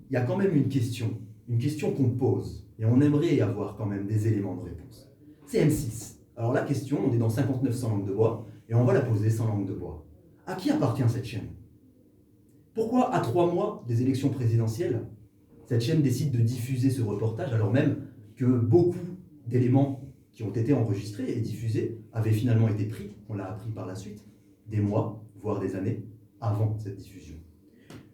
il y a quand même une question qu'on pose, et on aimerait avoir quand même des éléments de réponse. C'est M6. Alors la question, on est dans 59 sans langue de bois, et on va la poser sans langue de bois. À qui appartient cette chaîne ? Pourquoi, à 3 mois des élections présidentielles, cette chaîne décide de diffuser ce reportage, alors même que beaucoup d'éléments qui ont été enregistrés et diffusés avaient finalement été pris, on l'a appris par la suite, des mois, voire des années, avant cette diffusion.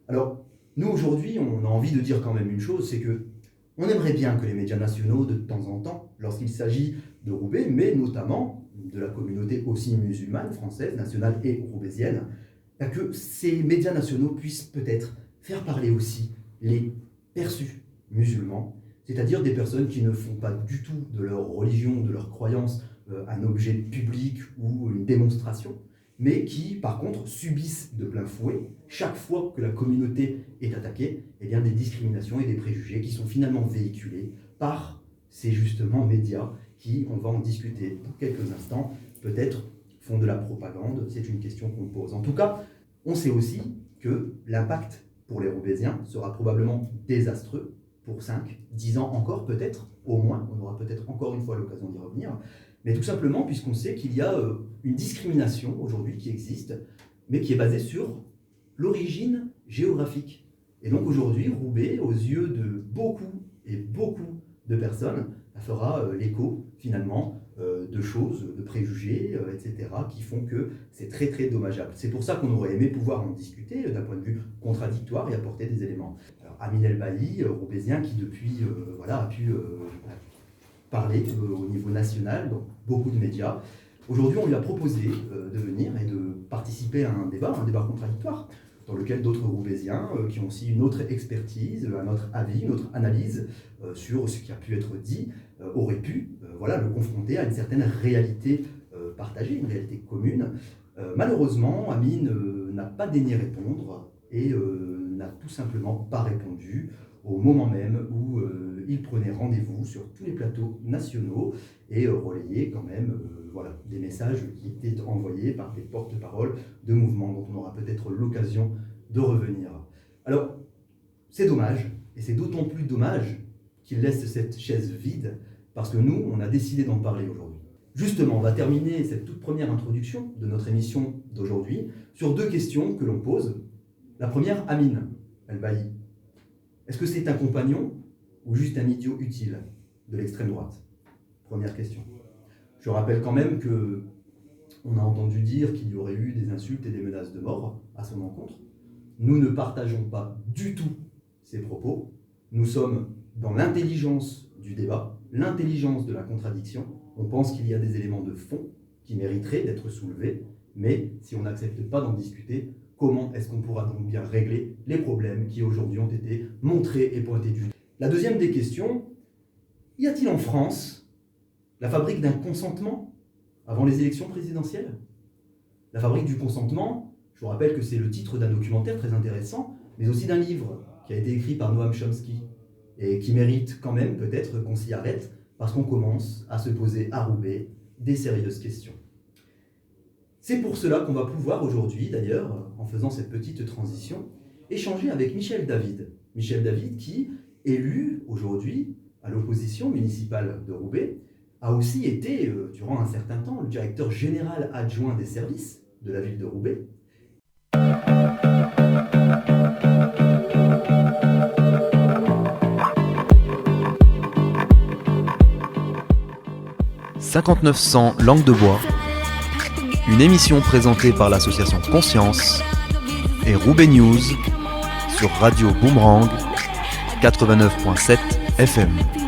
Alors, nous aujourd'hui, on a envie de dire quand même une chose, c'est que on aimerait bien que les médias nationaux, de temps en temps, lorsqu'il s'agit de Roubaix, mais notamment de la communauté aussi musulmane, française, nationale et roubaisienne, que ces médias nationaux puissent peut-être faire parler aussi les perçus musulmans, c'est-à-dire des personnes qui ne font pas du tout de leur religion, de leur croyance, un objet public ou une démonstration, mais qui, par contre, subissent de plein fouet, chaque fois que la communauté est attaquée, eh bien, des discriminations et des préjugés qui sont finalement véhiculés par ces, justement, médias qui, on va en discuter dans quelques instants, peut-être font de la propagande, c'est une question qu'on pose. En tout cas, on sait aussi que l'impact pour les Roubaisiens sera probablement désastreux pour 5, 10 ans encore peut-être, au moins, on aura peut-être encore une fois l'occasion d'y revenir, mais tout simplement puisqu'on sait qu'il y a une discrimination aujourd'hui qui existe, mais qui est basée sur l'origine géographique. Et donc aujourd'hui, Roubaix, aux yeux de beaucoup et beaucoup de personnes, fera l'écho finalement de choses, de préjugés, etc., qui font que c'est très très dommageable. C'est pour ça qu'on aurait aimé pouvoir en discuter d'un point de vue contradictoire et apporter des éléments. Alors, Amine El Bailly, roubaisien, qui depuis a pu parler au niveau national, dans beaucoup de médias. Aujourd'hui, on lui a proposé de venir et de participer à un débat contradictoire, dans lequel d'autres Roubaisiens, qui ont aussi une autre expertise, un autre avis, une autre analyse sur ce qui a pu être dit, auraient pu le confronter à une certaine réalité partagée, une réalité commune. Malheureusement, Amine n'a pas daigné répondre et n'a tout simplement pas répondu au moment même où il prenait rendez-vous sur tous les plateaux nationaux et relayait quand même des messages qui étaient envoyés par des porte-paroles de mouvements dont on aura peut-être l'occasion de revenir. Alors, c'est dommage, et c'est d'autant plus dommage qu'il laisse cette chaise vide, parce que nous, on a décidé d'en parler aujourd'hui. Justement, on va terminer cette toute première introduction de notre émission d'aujourd'hui sur 2 questions que l'on pose. La première, Amine El Bailly. Est-ce que c'est un compagnon ou juste un idiot utile de l'extrême droite ? Première question. Je rappelle quand même qu'on a entendu dire qu'il y aurait eu des insultes et des menaces de mort à son encontre. Nous ne partageons pas du tout ces propos. Nous sommes dans l'intelligence du débat, l'intelligence de la contradiction. On pense qu'il y a des éléments de fond qui mériteraient d'être soulevés, mais si on n'accepte pas d'en discuter, comment est-ce qu'on pourra donc bien régler les problèmes qui aujourd'hui ont été montrés et pointés du doigt ? La deuxième des questions, y a-t-il en France la fabrique d'un consentement avant les élections présidentielles ? La fabrique du consentement, je vous rappelle que c'est le titre d'un documentaire très intéressant, mais aussi d'un livre qui a été écrit par Noam Chomsky et qui mérite quand même peut-être qu'on s'y arrête parce qu'on commence à se poser à Roubaix des sérieuses questions. C'est pour cela qu'on va pouvoir aujourd'hui, d'ailleurs, en faisant cette petite transition, échanger avec Michel David. Michel David qui, élu aujourd'hui à l'opposition municipale de Roubaix, a aussi été, durant un certain temps, le directeur général adjoint des services de la ville de Roubaix. « 5900 Langue de Bois », une émission présentée par l'association Conscience et Roubaix News sur Radio Boomerang 89.7 FM.